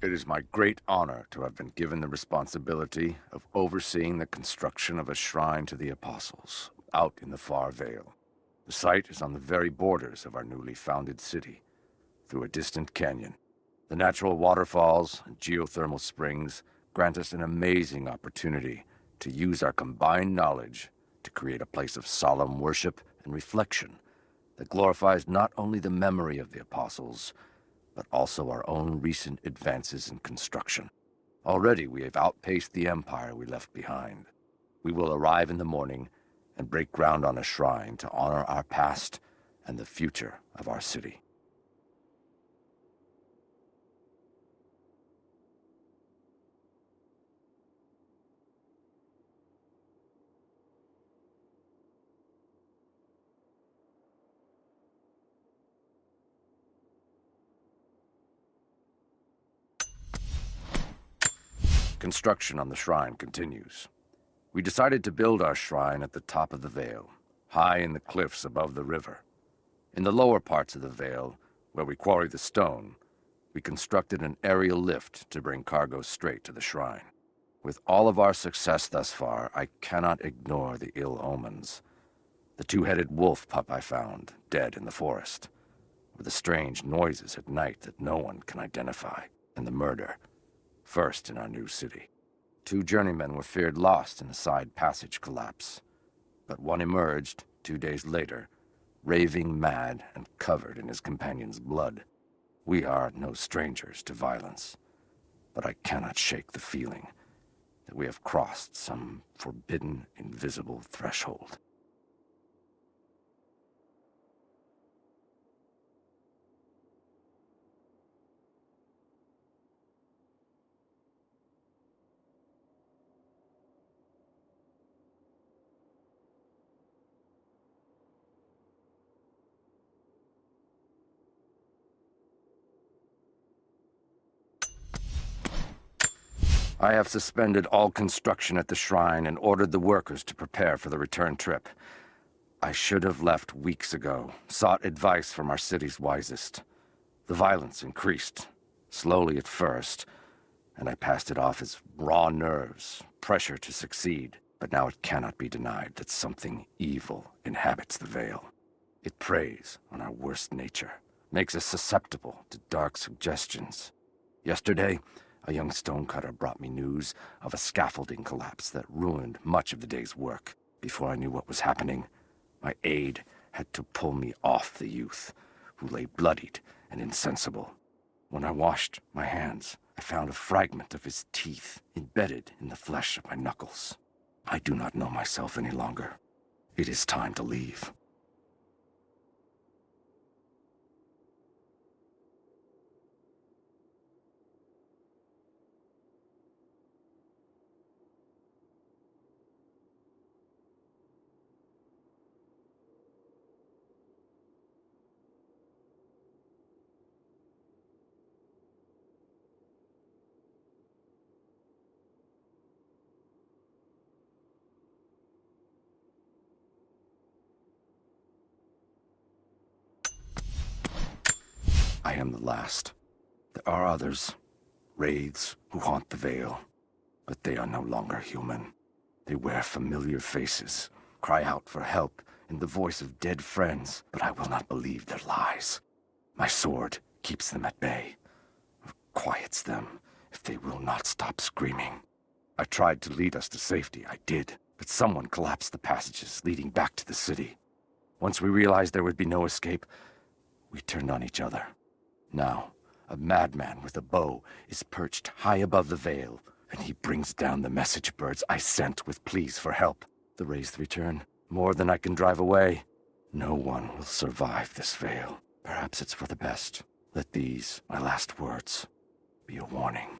It is my great honor to have been given the responsibility of overseeing the construction of a shrine to the Apostles, out in the far Vale. The site is on the very borders of our newly founded city, through a distant canyon. The natural waterfalls and geothermal springs grant us an amazing opportunity to use our combined knowledge to create a place of solemn worship and reflection that glorifies not only the memory of the Apostles, but also our own recent advances in construction. Already we have outpaced the empire we left behind. We will arrive in the morning and break ground on a shrine to honor our past and the future of our city. Construction on the shrine continues. We decided to build our shrine at the top of the Vale, high in the cliffs above the river. In the lower parts of the Vale, where we quarry the stone, we constructed an aerial lift to bring cargo straight to the shrine. With all of our success thus far, I cannot ignore the ill omens. The two-headed wolf pup I found, dead in the forest, or the strange noises at night that no one can identify, and the murder, first in our new city. 2 journeymen were feared lost in a side passage collapse, but one emerged 2 days later, raving mad and covered in his companion's blood. We are no strangers to violence, but I cannot shake the feeling that we have crossed some forbidden, invisible threshold. I have suspended all construction at the shrine and ordered the workers to prepare for the return trip. I should have left weeks ago, sought advice from our city's wisest. The violence increased, slowly at first, and I passed it off as raw nerves, pressure to succeed. But now it cannot be denied that something evil inhabits the Vale. It preys on our worst nature, makes us susceptible to dark suggestions. Yesterday, a young stonecutter brought me news of a scaffolding collapse that ruined much of the day's work. Before I knew what was happening, my aide had to pull me off the youth, who lay bloodied and insensible. When I washed my hands, I found a fragment of his teeth embedded in the flesh of my knuckles. I do not know myself any longer. It is time to leave. I am the last. There are others, wraiths who haunt the Vale, but they are no longer human. They wear familiar faces, cry out for help in the voice of dead friends, but I will not believe their lies. My sword keeps them at bay, or quiets them if they will not stop screaming. I tried to lead us to safety, I did, but someone collapsed the passages leading back to the city. Once we realized there would be no escape, we turned on each other. Now, a madman with a bow is perched high above the Vale, and he brings down the message birds I sent with pleas for help. The wraiths return, more than I can drive away. No one will survive this Vale. Perhaps it's for the best. Let these, my last words, be a warning.